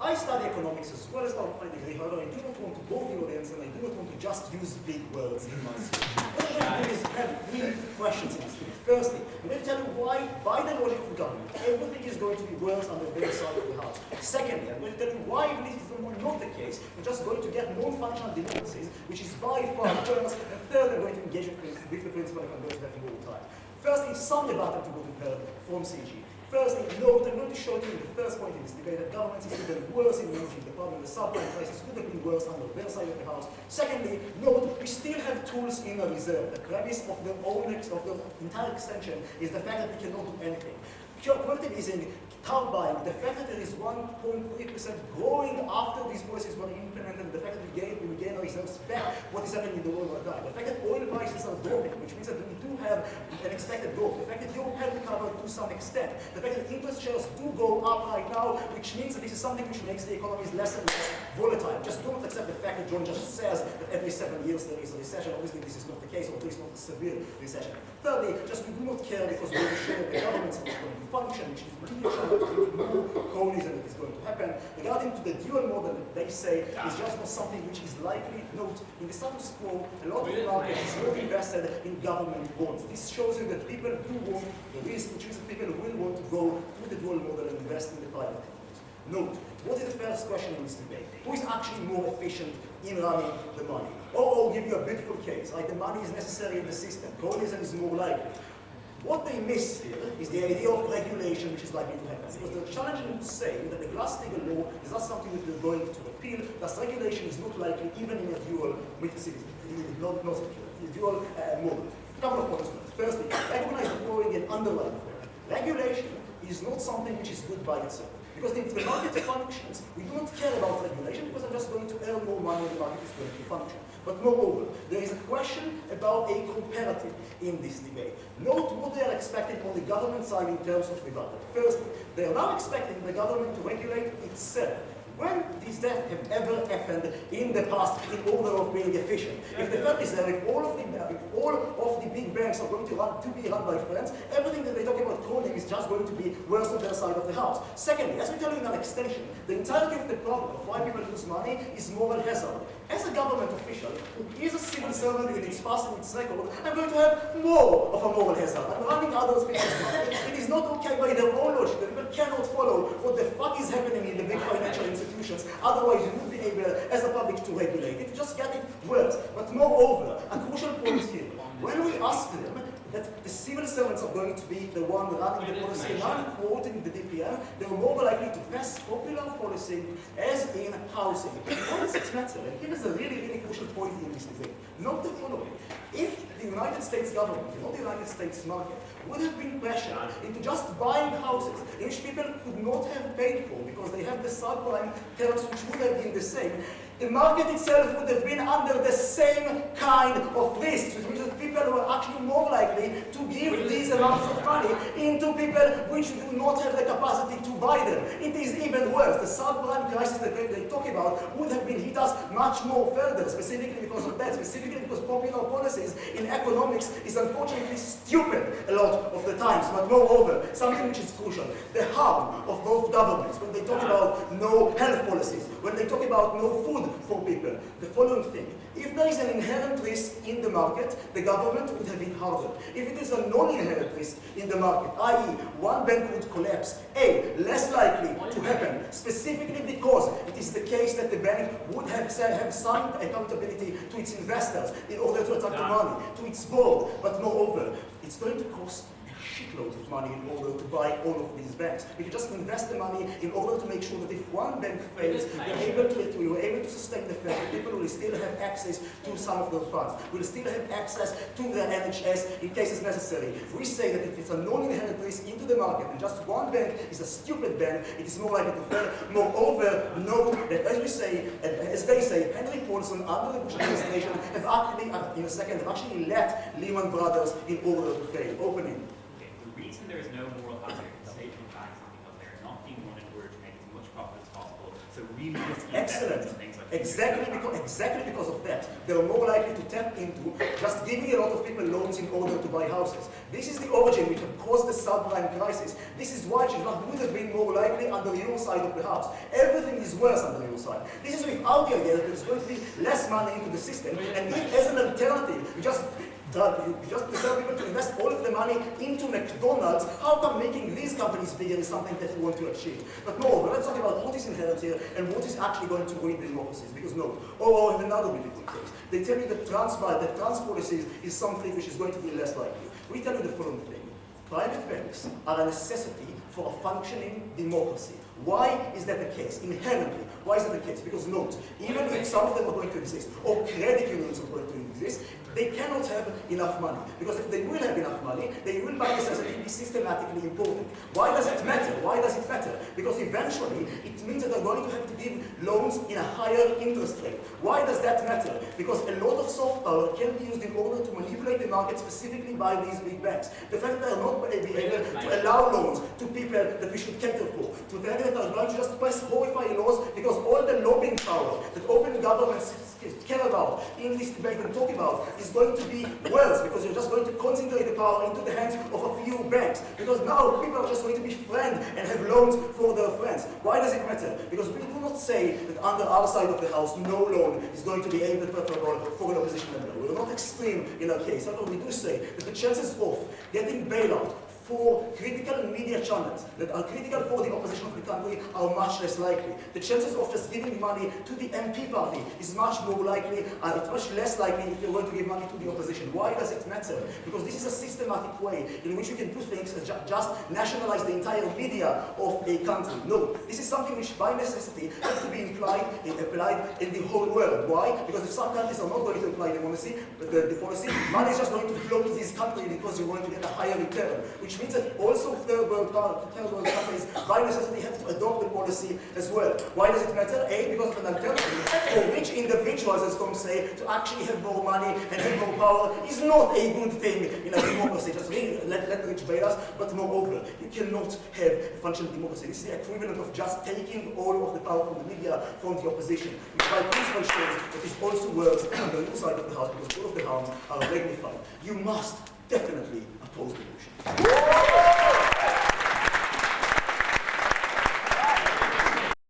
I study economics as well as my degree, however, I do not want to bore the audience and I do not want to just use big words in my speech. What I'm going to do is have three questions in this speech. Firstly, I'm going to tell you why, by the logic of the government, everything is going to be worse on the very side of the house. Secondly, I'm going to tell you why, even if it's not the case, we're just going to get non-functional democracies, which is by far worse. And third, I'm going to engage with the principle of conversion all the time. Firstly, some debate to go to heard from CG. Firstly, note, I'm going to show you in the first point in this debate that governments is even worse in managing the problem. The subprime crisis would have been worse under their side of the house. Secondly, note, we still have tools in our reserve. The premise of the entire extension is the fact that we cannot do anything. Quantitative easing, turbine, the fact that there is 1.3% growing after these policies were implemented, the fact that we gain our reserves back, what is happening in the world right now. The fact that oil prices are dropping, which means that we do have an expected growth. The fact that Europe have recovered to some extent. The fact that interest rates do go up right now, which means that this is something which makes the economies less and less volatile. Just don't accept the fact that John just says that every 7 years there is a recession. Obviously, this is not the case, or at least not a severe recession. Thirdly, just we do not care because we are sure that the governments are going to function, which is clear more cronyism that is going to happen. Regarding to the dual model that they say is just not something which is likely. Note, in the status quo, a lot of the market is not invested in government bonds. This shows you that people do want the risk, which means that people will want to go with the dual model and invest in the private companies. Note, what is the first question in this debate? Who is actually more efficient in running the money? I'll give you a beautiful case, right? The money is necessary in the system. Cronyism is more likely. What they miss here is the idea of regulation which is likely to happen. Because they're challenging to say that the Glass-Steagall law is not something that they're going to repeal, thus regulation is not likely even in a dual with the citizen, not secure, a dual model. A couple of points. Firstly, recognize the following and underline the following. Regulation is not something which is good by itself. Because if the market functions, we do not care about regulation because I'm just going to earn more money and the market is going to function. But moreover, there is a question about a comparative in this debate. Note what they are expecting on the government side in terms of rebuttal. Firstly, they are now expecting the government to regulate itself. When does that have ever happened in the past in order of being efficient? If the fact is that if all of the big banks are going to be run by friends, everything that they talk about coding is just going to be worse on their side of the house. Secondly, as we tell you in an extension, the entirety of the problem of why people lose money is moral hazard. As a government official who is a civil servant in its past and its record, I'm going to have more of a moral hazard. I'm running others people's money. It is not okay by their own logic. The people cannot follow what the fuck is happening in the big financial institutions. Otherwise, you would be able, as a public, to regulate it. Just get it worse. But moreover, a crucial point here, when we ask them that the civil servants are going to be the one running the policy, and I'm quoting the DPM, they're more likely to pass popular policy as in housing. Why does it matter? And here is a really, really crucial point in this debate. Note the following. If the United States government, not the United States market, would have been pressured into just buying houses in which people could not have paid for because they have the subprime terms which would have been the same, the market itself would have been under the same kind of risks, which means that people were actually more likely to give these amounts of money into people which do not have the capacity to buy them. It is even worse. The subprime crisis that they talk about would have been hit us much more further, specifically because of that, specifically because popular policies in economics is unfortunately stupid a lot of the times. But moreover, something which is crucial, the harm of both governments, when they talk about no health policies, when they talk about no food for people, the following thing. If there is an inherent risk in the market, the government would have it harder. If it is a non-inherent risk in the market, i.e. one bank would collapse, less likely to happen, specifically because it is the case that the bank would have signed accountability to its investors in order to attract the money, to its board, but moreover, it's going to cost shitloads of money in order to buy all of these banks. We can just invest the money in order to make sure that if one bank fails, we were able to sustain the fact that people will still have access to some of those funds. We'll still have access to the NHS in cases necessary. We say that if it's a non-inherent risk into the market and just one bank is a stupid bank, it is more likely to fail. Moreover, know that as we say, as they say, Henry Paulson under the Bush administration have actually, in a second, have actually let Lehman Brothers in order to fail. Opening. The reason there is no moral hazard in state-owned banks is because they are not being run in order to make as much profit as possible. So really risky investments and things like that. Exactly because of that. They are more likely to tap into just giving a lot of people loans in order to buy houses. This is the origin which have caused the subprime crisis. This is why Shidlat would have been more likely under your side of the house. Everything is worse under your side. This is without the idea that there's going to be less money into the system, and if as an alternative, you just prefer people to invest all of the money into McDonald's. How come making these companies bigger is something that you want to achieve? But no, let's talk about what is inherent here and what is actually going to win the democracies. Because no, or I have another beautiful case. They tell you that trans policies is something which is going to be less likely. We tell you the following thing. Private banks are a necessity for a functioning democracy. Why is that the case? Inherently, why is that the case? Because note, even if some of them are going to exist, or credit unions are going to exist, they cannot have enough money. Because if they will have enough money, they will by necessity be systematically important. Why does it matter? Why does it matter? Because eventually, it means that they're going to have to give loans in a higher interest rate. Why does that matter? Because a lot of soft power can be used in order to manipulate the market specifically by these big banks. The fact that they are not able to allow loans to people that we should cater for, to the fact that they are going to just pass horrifying laws because all the lobbying power that open governments care about in this debate and talk about is going to be worse because you're just going to concentrate the power into the hands of a few banks. Because now people are just going to be friends and have loans for their friends. Why does it matter? Because we do not say that under our side of the house, no loan is going to be able to preferable for an opposition member. We're not extreme in our case. However, we do say that the chances of getting bailout for critical media channels that are critical for the opposition of the country are much less likely. The chances of just giving money to the MP party is much more likely, and it's much less likely if you're going to give money to the opposition. Why does it matter? Because this is a systematic way in which you can do things that just nationalize the entire media of a country. No, this is something which by necessity has to be applied in the whole world. Why? Because if some countries are not going to apply the policy, money is just going to flow to these countries because you're going to get a higher return, which means that also third world countries by necessity have to adopt the policy as well. Why does it matter? A, because of an alternative for rich individuals, as Tom say, to actually have more money and have more power is not a good thing in a democracy. Just let the rich bail us, but moreover, you cannot have a functional democracy. This is the equivalent of just taking all of the power from the media from the opposition, which by principle shows that it also works on the other side of the house because all of the harms are magnified. You must definitely oppose the motion.